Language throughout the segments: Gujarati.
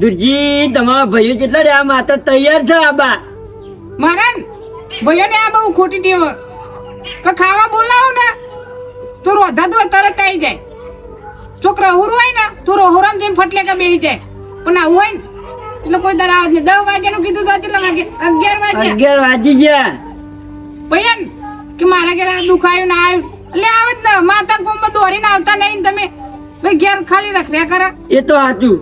દુરજી તમારા ભાઈઓ કેટલા રે આ માતા તૈયાર છે આબા મારા ભાઈઓને આ બહુ ખોટી ટેવ કે ખાવા બોલાવો ને તો રોધા તો તરત આવી જાય છોકરા હુર હોય ને તો રોહરામ જઈને ફટલે કે બેસી જાય પણ આવું હોય ને એટલે કોઈ દર આવે નહીં 10 વાગ્યાનું કીધું તો કેટલા વાગે 11 વાગી ગયા ભૈયા કે મારા ઘરે દુખાયું ના આવ્યું એટલે આવે જ ને માતા કોમમાં દોરીને આવતા નહીં તમે ભાઈ ઘેર ખાલી રખડ્યા કરે એ તો સાચું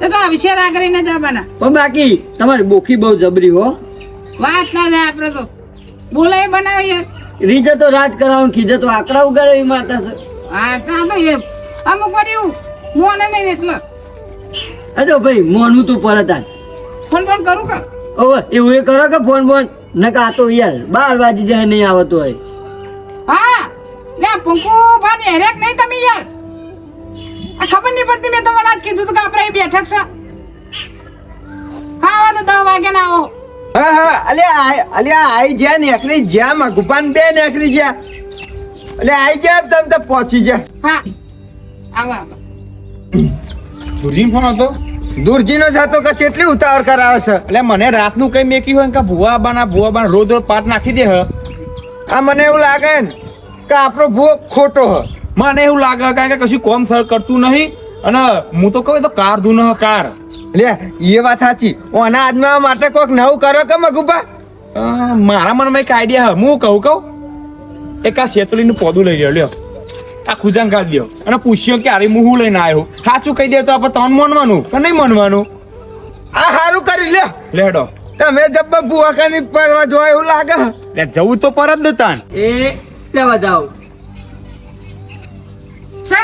એ તો આ વિશે રાગ રહીને જવાના પણ બાકી તમારી બોખી બહુ જબરી હો વાત ના થાય આપણે તો બોલાય બનાવે યાર રીજે તો રાજ કરાવું ખીજે તો આકડા ઉગાડે એવી માતા છે હા ત્યાં તો એ અમુક વાર એવું મોને નહીં એટલે અરે ભાઈ મોનું તું પરત આ ફોન કરું કે ઓવે એવું એ કરો કે ફોન બોન નકા આ તો યાર 12 વાગી જાય નહીં આવતો હોય હા લે પંકુ ભાને હેરેક નહીં તમે યાર આ ખબર નહીં પડતી મેં તમને આજ કીધું કે આપણે અહીં બેઠક છે હા વાળો 10 વાગે ના આવો હા અલ્યા આઈ જ્યા નેકરી જ્યા મગુપાન બે નેકરી જ્યા એટલે આઈ જ્યા તમે તો પહોંચી જા હા આવા દુરજીન ફોન હતો દુરજીનો જાતો કે કેટલી ઉતાવળ કરાવે છે એટલે મને રાતનું કઈ મેકી હોય કે ભુવા બાના રોજ પાટ નાખી દે હ આ મને એવું લાગે ને કે આપણો ભૂવો ખોટો હ મને એવું લાગે કારણ કે કશું કોમ સર કરતું નહીં અને હું તો કહું તો કાર ધૂન કાર લે એ વાત સાચી ઓના આદમી માટે કોઈક નવું કરો કે મગુપા મારા મનમાં એક આઈડિયા હ હું કહું એક આ શેતળીનું પોદું લઈ રહ્યો લ્યો આ ખુજાંગ કાઢ દો અને પૂછ્યો કે અરે હું લઈને આવ્યો સાચું કહી દે તો આપણે તમને માનવાનું કે નહીં માનવાનું આ સારું કરી લે લેડો તમે જબ્બ ભૂવા કાની પડવા જો એવું લાગે લે જવું તો પરત દતાન એ લેવા જાવ છે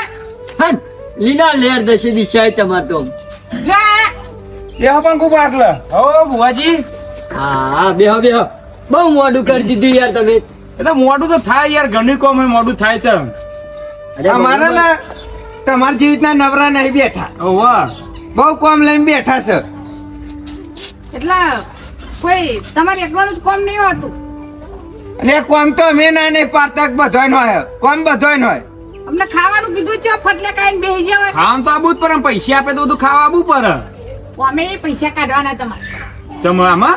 હન લીલા લેર દશે દિશાય તમાર તો લે એ પણ ખૂબ આટલા હો ભુવાજી હા બેહો બહુ મોડું કરી દીધું યાર તમે એ તો મોડું તો થાય યાર ઘણી કોમ મોડું થાય છે અરે અમારા ના તમારી જેવી રીતના નવરા નહીં બેઠા ઓ વાહ બહુ કોમ લઈને બેઠા છે એટલે કોઈ તમારે એકવાનું જ કોમ નહીં હોતું અને કોમ તો અમે ના નહીં પાડતા બધોય હોય કોમ બધોય હોય અમને ખાવાનું કીધું છે ફટલે કાઈને બેસી જાવ ખાવાનું તો આબુ જ પર પૈસા આપે તો બધું ખાવા આબુ પર અમે પૈસા કાઢવાના તમારે ચમડામાં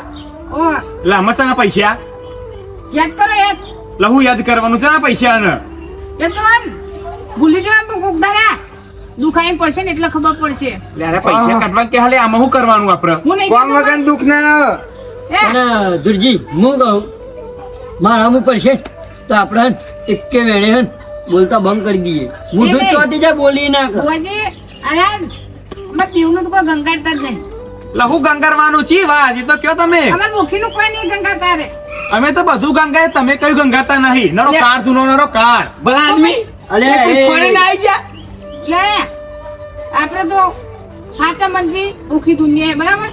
ઓ લાંબા ચાના પૈસા યાદ કરો યાદ લહુ યાદ કરવાનું ચાના પૈસા ને એ તો ભૂલી જવા પણ કોક દાડા દુખાઈ પડશે ને એટલે ખબર પડશે લે અરે પૈસા કાઢવા કે હાલે આમાં શું કરવાનું આપણે હું નહીં કોમ વગર દુઃખ ના એ અને દુરજી હું કહું મારા ઉપર છે તો આપણે એકે વેણે હન બોલતા બંધ કરી દઈએ મોઢું નહીં. ચોટી જાય બોલી ના કર ભુવાજી અરે અમે દીવનું તો કોઈ ગંગારતા જ નહીં લહુ ગંગારવાનું છી વાત એ તો કયો તમે અમાર મુખીનું કોઈ નહીં ગંગારતા રે અમે તો બધું ગંગાએ તમે કયું ગંગાતા નહીં નરો લે. કાર ધૂનો નરો કાર ભલા આદમી અલે ફરીને આવી જા લે આપણે તો સાચા મંજી ભૂખી દુનિયા બરાબર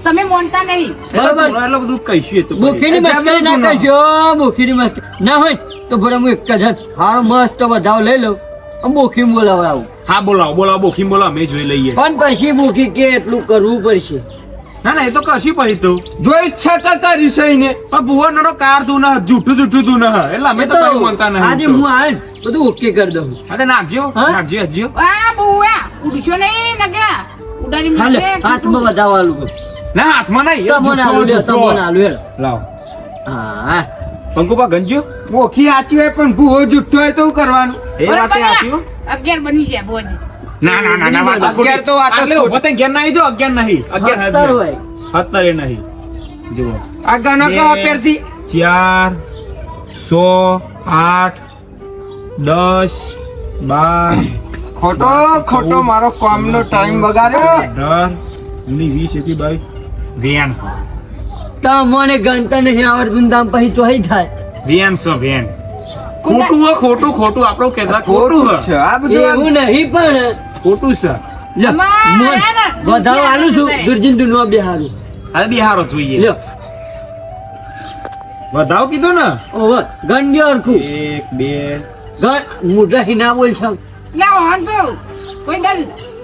તમે માનતા નહીં બરાબર. એટલે બધું કહીશું એ તો ભૂખીની મસ્કરી ના કરજો ભૂખીની મસ્કરી ના હોય તો ભલે હું એક જ હારો મસ્ત વધાવ લઈ લઉં અને ભૂખી બોલાવડાવું હા બોલાવો બોખીમ બોલાવો અમે જોઈ લઈએ પણ પછી ભૂખી કે એટલું કરવું પડશે ના ના એ તો કશી પછી તો જોઈ છે કે કરી છે એને પણ ભુવો નરો કાર ધૂન જૂઠું ધૂન એટલે અમે તો કઈ માનતા આજે નહીં હું આવે ને બધું ઓકે કરી દઉં હા તો નાખજો હા? નાખજો આ બુઆ ઉડશો નહીં નગ્યા ઉડાડી હાલે મળશે હાથમાં વધાવવાનું ના હાથમાં નહીં એ તમને જૂઠો, આલુ જૂઠો. તમને આલુ હેલો લાવો હા પંકુબા ગંજો બોખી સાચી હોય પણ ભૂવો જુઠ્ઠો હોય તો શું કરવાનું એ વાતે આપ્યું 11 બની જાય ભુવાજી ના વાત તો અગિયાર તો વાત જ આટલે ઉભો થઈને ઘેર ના આવી જાઓ 11 નહીં 11 સત્તર હોય 17 નહીં જુઓ આ ગણો કહો પેરથી 4 100 8 10 12 ખોટો મારો કામનો ટાઈમ બગાડ્યો 18 19 20 21 22 વેન તમને ગણતા નહીં આવડતું તામ પછી તો હઈ થાય વેન ખોટું આપણો કેતા ખોટું છે આ બધું એવું નહીં પણ ખોટું છે લ્યો, અમારે મોન, ને વધાવ આલું છું દુર્જીન તું નો બેહારું હવે બિહારો જોઈએ લ્યો વધાવ કીધો ને ઓવર ગંડ્યો હરખું 1 2 મોટા હિના બોલ છે લે ઓન તો કોઈ દર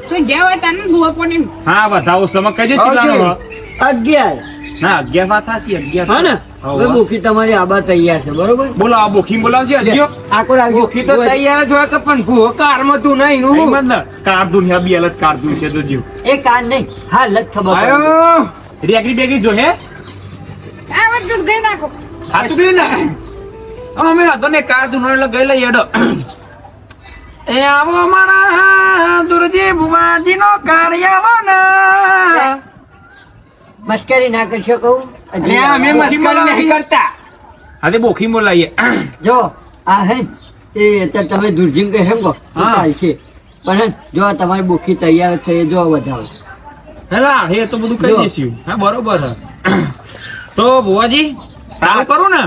તો જે હોય તને ભુવા પડી હા વધાવો સમક કહેજે કેટલાનો 11 ના 11 વાત સાચી 11 હા ને હવે બોખી તમારી આબા તૈયાર છે બરોબર બોલો આ બોખી બોલાવજે હજ્યો આકોડ આવજો બોખી તો તૈયાર જ હોય કે પણ ભૂવો કારમાં તું નહીં નું નહીં મત ને કારદુન હે બી અલગ કારદુન છે તો જીવ એ કાન નહીં હા લગ ખબર પડે. આયો રેગડી બેગડી જો હે આ વાત દૂધ ગઈ નાખો આ ચૂકલી ને અમે હતો ને કારદુન એટલે ગઈ લઈ એડો એ આવો મારા દુરજી ભુવાજી નો કાર્ય આવો ને મસ્કરી ના કરશો કહું લે અમે મસ્કરી નહીં કરતા હાલે બોખી બોલાઈએ જો આ હે ને, એ અત્યારે તમે દુર્જીન કહે એમ કહો તો હા. ચાલશે પણ હે ને, જો આ તમારી બોખી તૈયાર છે એ જો વધાવો હેલા હે તો બધું કહી જો. દઈશું હા બરોબર હે તો ભુવાજી સારું કરું ને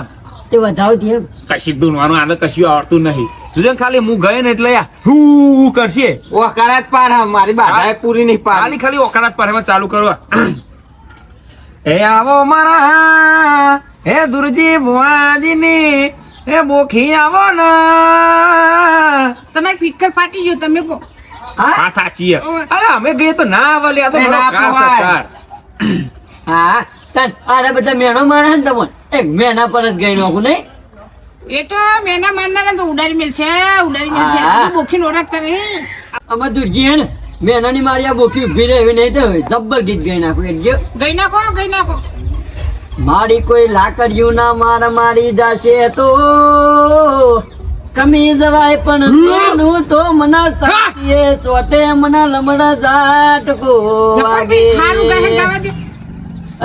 તે વધાવતી એમ કશી દુનવાનું આને કશું આવડતું નહીં તું ખાલી હું ગયો ને એટલે હું કરશે ઓ કરાત પાર હા, મારી બાધાએ પૂરી નહીં પાર ખાલી ખાલી ઓકાળાત પર એમાં ચાલુ કરવા હે આવો મારા હે દુરજી ભુવાજીની હે બોખી આવો ને તમારી ફિકર ફાટી ગયો તમે કહો હા હા સાચી હે. અરે અમે ગઈએ તો ના આવે લે, આ તો એ મારો ના કાર પવાય. સરકાર. હા તાન આને બધા મેણો મારે ને તમને એક મેના પર જ ગઈ નાખું નહીં એ તો મેના મારનારા તો ઉડાડી મેલ છે ઉડાડી મેલ છે હા. બોખીને ઓળખતા નહીં આમાં દુર્જી હે ને મેનાની મારી આ બોખી ઉભી રહે એવી નહીં તો જબ્બર ગીત ગઈ નાખું એટલે ગઈ નાખો મારી કોઈ લાકડીયું ના માર મારી જાશે તો કમી જવાય પણ સોનું તો મના સાચીએ ચોટે મના લમડા ઝાટકો વાગે હારું ગાહે ગાવા દે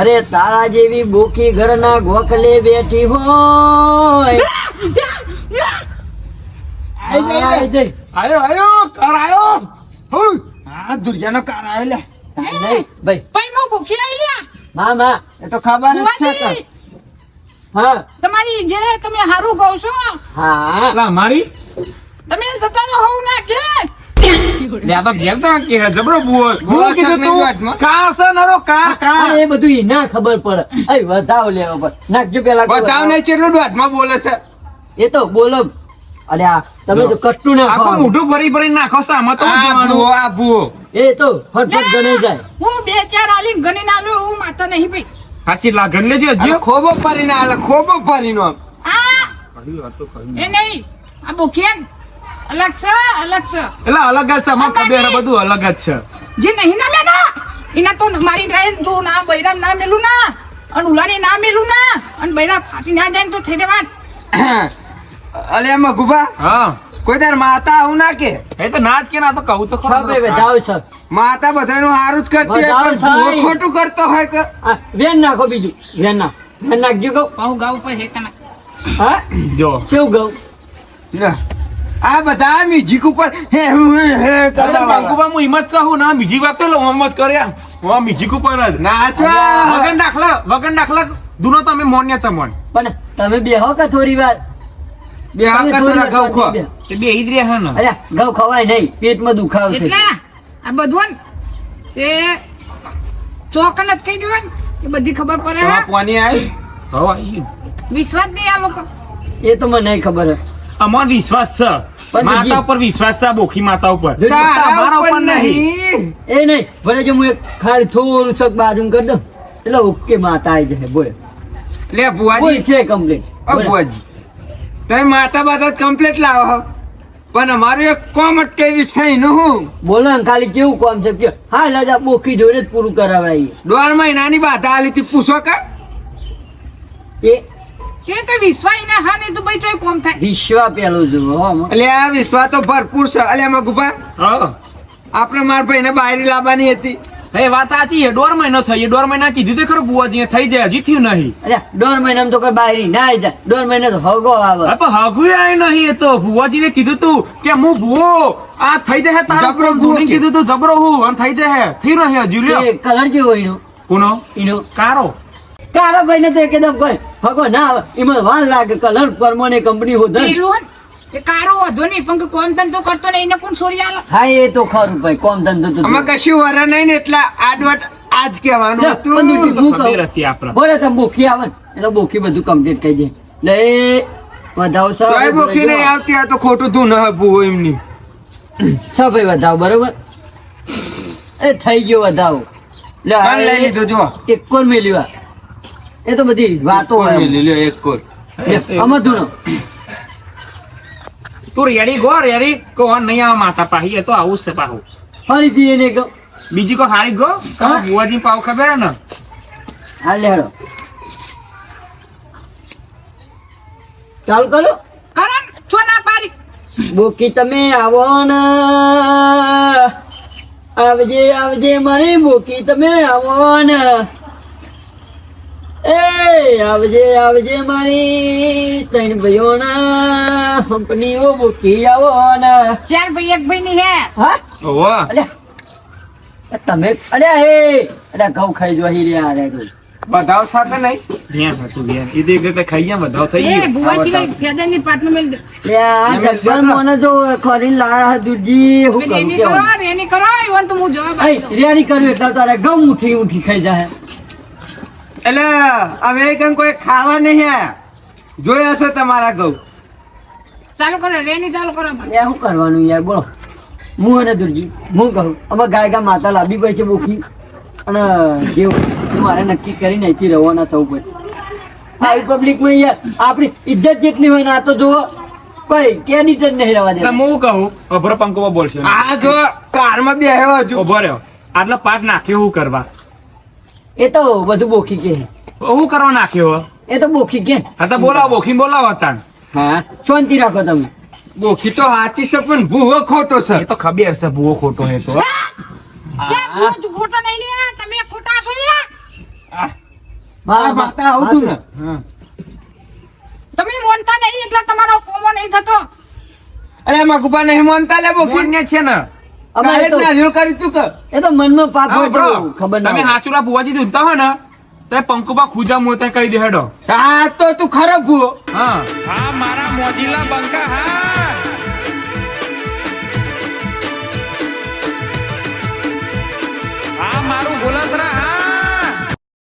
અરે તારા જેવી બોખી ઘરના ગોખલે બેઠી હોય આય જઈ. આયો કાર આયો હું આ દુર્યાનો કાર આયો લે નહીં ભાઈ ભાઈ મો ભૂખી આવી લ્યા મામા એ તો ખબર જ છે કે ભુવાજી, હા તમારી જે તમે હારું કહો છો હા અલા, મારી તમે જતા રહો હોવ ના કે લે, આ તો ઘેર તો કે જબરો બુઓ હું કીધું તું? કાર છે નરો કાર કાર એ બધું ઈ ના ખબર પડે અય વધાવ લેવો પર નાખજો પેલા કોઈ બતાવ ને ચેટલું દોઢમાં બોલે છે એ તો બોલો અરે આ તમે તો કટ્ટું ના આખું ખાઓ મોઢું ભરી ભરી નાખો સામાં તો આ જવાનું ભૂવો આ ભૂવો એ તો ફટફટ ગણી જાય હું 2-4 આલીને ગણી નાલું હું માતા નહીં ભાઈ સાચી લાગણ લેજો આ હજ્યો ખોબો ભરીને આલે ખોબો ભરીને આમ. આ એ નહીં આ બોખીન અલગ છે એટલે અલગ જ છે અમાર ખબર હે, બધું અલગ જ છે જે નહીં ના મેના એના તો મારી રાયન જો ના બૈરામ ના મેલું ના અને ઉલાની ના મેલું ના અને બૈરા ફાટી ના જાય ને તો થઈ રે વાત અલે મગુભા હા કોઈ તાર માતા આવું ના કે એ તો નાચ કે ના તો કહું તો છ ભાઈ વધાવ છે માતા બધાનું સારું જ કરતી હોય બધાનું પણ ભૂવો થાય. ખોટું કરતો હોય કે આ વેન નાખો બીજું વેન નાખજો કહું પાઉ ગાવ પર છે તમે હા જો કેવું કહું લે. આ બધા મ્યુઝિક ઉપર હે કરવા વાળા. બાપુબા હું હિંમત કહું ના બીજી વાત તો લો હિંમત કર્યા હું આ મ્યુઝિક ઉપર જ નાચવા વગન દાખલા દુનો તમે મોન્ય તમન પણ તમે બેહો કે થોડી વાર બે હા તમે કચરા થોડી ઘઉં વાર ખો. બેહો. તે બે ઈ જ રહ્યા ને અરે ઘઉં ખવાય નહીં પેટમાં દુખાવ છે એટલે આ બધું ને એ ચોકન જ કહી દેવાય ને એ બધી ખબર પડે તમાર હા પોની આઈ હવે આવી વિશ્વાસ નહીં આ લોકો એ તો મને નહીં ખબર હે. અમાર વિશ્વાસ છે પણ માતા બીજી- ઉપર વિશ્વાસ છે બોખી માતા ઉપર તારા તમારા ઉપર ઉપર નહીં નહીં. એ નહીં ભલે જો હું એક ખાલી થોડું સક બાજુ કરી દઉં એટલે ઓકે માતા આવી જશે બોલે લે બોલ ભુવાજી છે કમ્પ્લીટ ઓ ભુવાજી તમે માતા બાતા કમ્પ્લીટ લાવો છો. પણ અમારું એક કોમ અટકાવી છે નું હું બોલો ને ખાલી કેવું કામ છે કે હા લાજા બોખી જોડે જ પૂરું કરાવડાવીએ 12 મહિનાની બાધા આલી તી પૂછો કે એ કે તો વિશ્વાસ ના હા નહીં તો ભાઈ તોય કોમ થાય વિશ્વા પેલું જુઓ હો આમાં. એટલે આ વિશ્વાસ તો ભરપૂર છે એટલે એમાં ગુભા હા આપણે મારા ભાઈને બાયરી લાવવાની હતી એ વાત સાચી છે 1.5 મહિનો થઈ 1.5 મહિના કીધું તો ખરું બુઆજીને થઈ જાય હજી થયું નહીં અરે 1.5 મહિનામાં તો કોઈ બાયરી ના આવી જાય 1.5 મહિના તો હગો આવે અરે પણ હગુય આય નહીં એ તો ભુવાજીને કીધું તું કે હું ભુવો આ થઈ જાય તારો જબરો પ્રોમ ભુવો ભૂને કે. કીધું તું જબરો હું અને થઈ જાય થયું નહીં હજુ લ્યો એ કલર કેવો એનો કોનો એનો કારો કારા ભાઈ ને તો એકદમ કોઈ હગો ના આવે એમાં વાર લાગે કલર પરમોને કંપની હોધન પેલું હન, એ કારો વધો નહીં પણ કોમ ધંધો કરતો નહીં એને કોણ છોડી આલે હા એ તો ખરું ભાઈ કોમ ધંધો તો આમાં કશું વર નહીં ને એટલે આડવટ આજ કહેવાનું લે, હતું પણ તો હું ખબર કહું. હતી આપણે બોલે તમે બોખી આવે ને એટલે બોખી બધું કમ્પ્લીટ કહી દે લે વધાવ તોય બોખી નહીં આવતી આ તો ખોટું તું ન ભૂવો એમની ભાઈ વધાવ બરોબર એ થઈ ગયો વધાવ લે કાન લઈ લીધો જો એક કોણ મેલ્યું એ તો બધી વાતો હોય એક કોર અમધુનો તું રેડી ગો રેડી કો નહીં આવા માતા પાહી એ તો આવું જ છે પાહું ફરીથી એને કહો બીજી કો હારી ગો બુવાજી પાવ ખબર હે ને હાલ હેડો ચાલુ કરો કરણ છો ના પારી બોકી તમે આવો ને આવજે આવજે મારી બોકી તમે આવો ને એ આવજે આવજે મારી ત્રણ ભાઈઓના કંપનીઓ બોકી આવો ને ચાર ભાઈ એક ભાઈ ની હે હા ઓહો અલ્યા તમે અલ્યા એ અલ્યા ઘઉં ખાઈ જો હી રહ્યા રે તું બધાવ સાથે નહીં ધ્યાન હતું ધ્યાન એ દેખ કે ખાઈ ગયા બધા થઈ એ ગયું બુવાજી ભાઈ ફેદન ની પાટનું મેલ દે લ્યા જગન મને તો ખરીને લાયા દુજી હું કરું રેની કે કરો રેની કરો ઈવન તો હું જવાબ એ આપી દઉં. રેડી કર્યું એટલે તારે ઘઉં ઉઠી ઉઠી ખાઈ જાય એટલે અમે કઈ કોઈ ખાવા નહીં હે જોયા હશે તમારા ઘઉં ચાલુ કરો રેની ચાલુ કરો યાર શું કરવાનું યાર બોલો હું અને દુરજી હું કહું અમે ગાય ગા માતા લાવી પડી છે બોખી અને જેવું મારે નક્કી કરીને અહીંથી રવાના થવું પડે આવી પબ્લિકમાં યાર આપણી ઇજ્જત જેટલી હોય ને આ તો જુઓ કોઈ કેન્ડિડેટ જ નહીં રહેવા દે એટલે હું કહું અભરો પંકોમાં બોલશે આ જો કારમાં બેહ્યો હજુ ઉભો રહ્યો આટલો પાટ નાખ્યો હું કરવા એ તો બધું બોખી કે હું કરવા નાખ્યો એ તો બોખી કે હા તો બોલાવો બોખી બોલાવો હતા હા શાંતિ રાખો તમે બોખી તો સાચી છે પણ ભૂવો ખોટો છે એ તો ખબર છે ભૂવો ખોટો હે તો યા તું ખોટો નહીં લે તમે ખોટા છો યાર મારા માતા આવતું ને તમે મોનતા નહીં એટલે તમારો કોમો નહીં થતો અરે મગુબા નહીં માનતા લે બોખી બોલને છે ને કાલે અમારે જ નારિયેળ કર્યું તું કે એ તો મનમાં પાપ હા, હોય તો બ્રો, ખબર ના તમે હોય. હાચુલા ભુવાજી ધૂનતા હોય ને તો એ પંકોમાં ખુજા મોતે કહી દે હેડો હા તો તું ખરો ભૂવો હા હા મારા મોજીલા બંકા હા